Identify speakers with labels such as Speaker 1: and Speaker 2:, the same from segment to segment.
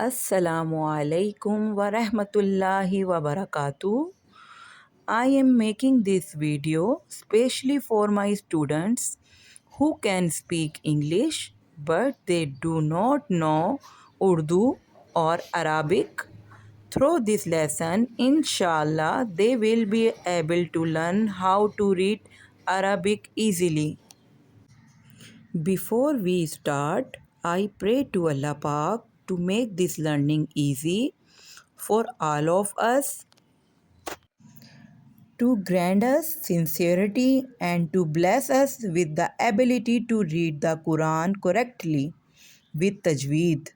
Speaker 1: Assalamu alaikum wa rahmatullahi wa barakatuh. I am making this video specially for my students who can speak English but they do not know Urdu or Arabic. Through this lesson, inshallah, they will be able to learn how to read Arabic easily. Before we start, I pray to Allah Pak to make this learning easy for all of us, to grant us sincerity and to bless us with the ability to read the Quran correctly with tajweed.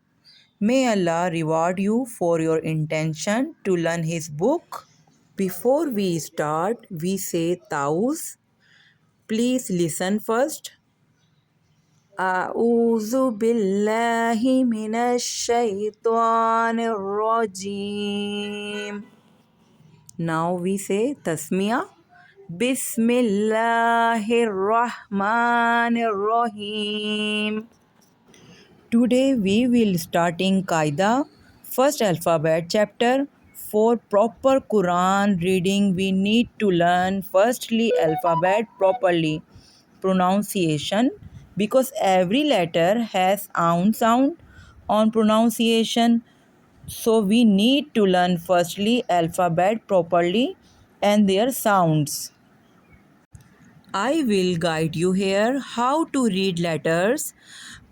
Speaker 1: May Allah reward you for your intention to learn His book. Before we start, we say taus. Please listen first. أعوذ بالله من الشيطان الرجيم. Now we say tasmiya. Bismillahir Rahmanir Rahim. Today we will starting Qaida, first alphabet chapter. For proper Quran reading, we need to learn firstly alphabet properly, pronunciation, because every letter has own sound on pronunciation. So we need to learn firstly alphabet properly and their sounds. I will guide you here how to read letters,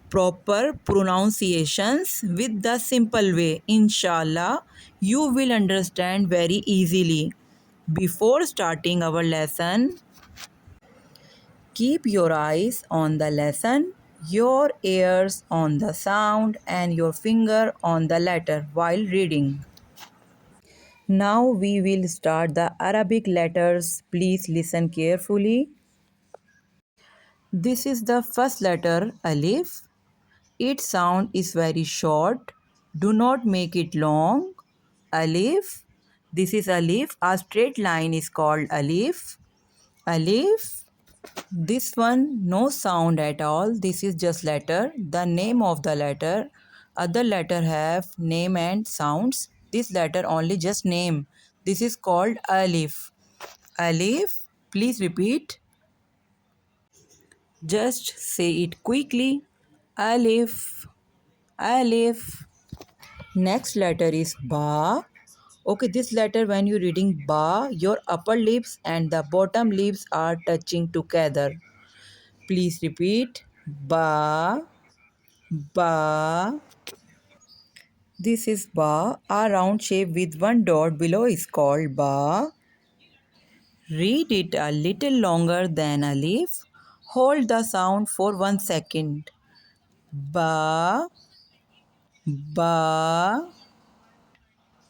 Speaker 1: proper pronunciations with the simple way. Inshallah, you will understand very easily. Before starting our lesson, keep your eyes on the lesson, your ears on the sound, and your finger on the letter while reading. Now we will start the Arabic letters. Please listen carefully. This is the first letter Alif. Its sound is very short. Do not make it long. Alif. This is Alif. A straight line is called Alif. Alif. This one, no sound at all. This is just letter. The name of the letter. Other letter have name and sounds. This letter only just name. This is called Alif. Alif. Please repeat. Just say it quickly. Alif. Alif. Next letter is Ba. Okay, this letter when you're reading Ba, your upper lips and the bottom lips are touching together. Please repeat. Ba. Ba. This is Ba. A round shape with one dot below is called Ba. Read it a little longer than Alif. Hold the sound for 1 second. Ba. Ba.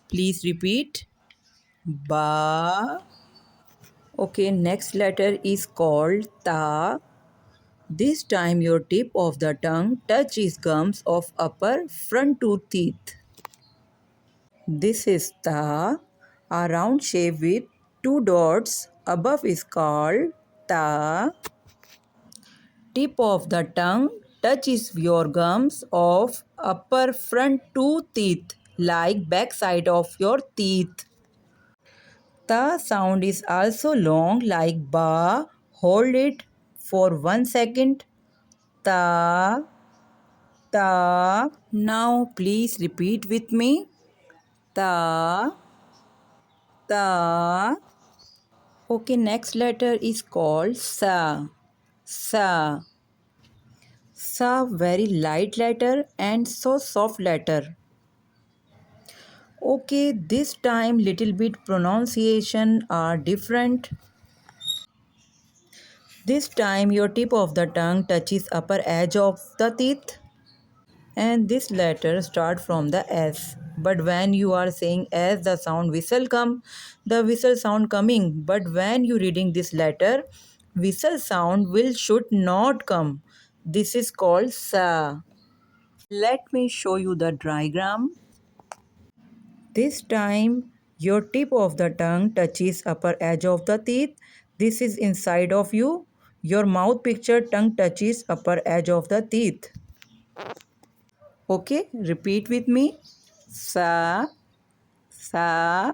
Speaker 1: Please repeat. Ba. Okay, next letter is called Ta. This time your tip of the tongue touches gums of upper front two teeth. This is Ta. A round shape with two dots above is called Ta. Tip of the tongue touches your gums of upper front two teeth like back side of your teeth. The sound is also long like ba. Hold it for 1 second. Ta, ta. Now please repeat with me. Ta, ta. Okay, next letter is called sa. Sa. Sa, very light letter and so soft letter. Okay, this time little bit pronunciation are different. This time your tip of the tongue touches upper edge of the teeth and this letter start from the S. But when you are saying S, the sound whistle come, the whistle sound coming. But when you reading this letter, whistle sound will should not come. This is called Sa. Let me show you the diagram. This time your tip of the tongue touches upper edge of the teeth. This is inside of you. Your mouth picture tongue touches upper edge of the teeth. Okay, repeat with me. sa, sa.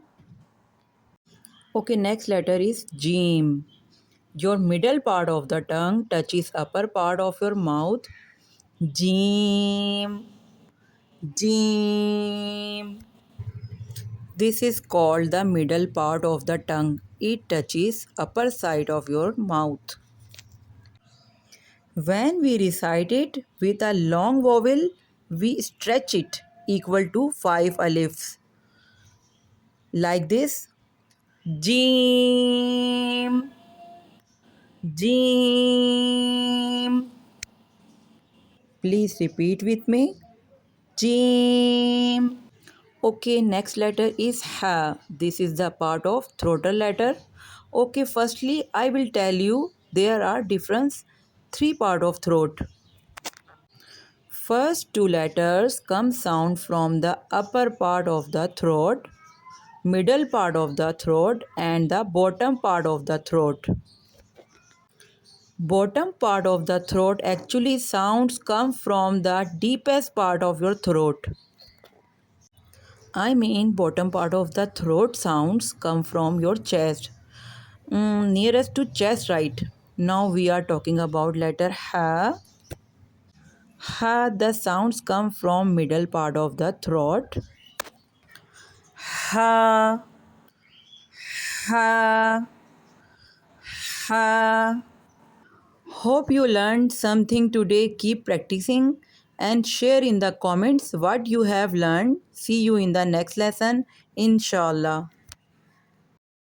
Speaker 1: Okay, next letter is Jim. Your middle part of the tongue touches upper part of your mouth. Jim, Jim. This is called the middle part of the tongue. It touches upper side of your mouth. When we recite it with a long vowel, we stretch it equal to 5 alifs. Like this. Jim, Jim. Please repeat with me. Jim. Okay, next letter is ha. This is the part of throatal letter. Okay, firstly, I will tell you there are different three part of throat. First two letters come sound from the upper part of the throat, middle part of the throat and the bottom part of the throat. Bottom part of the throat actually sounds come from the deepest part of your throat. I mean bottom part of the throat sounds come from your chest. Nearest to chest, right? Now we are talking about letter ha. Ha, the sounds come from middle part of the throat. Ha, ha, ha. Hope you learned something today. Keep practicing and share in the comments what you have learned. See you in the next lesson, inshallah.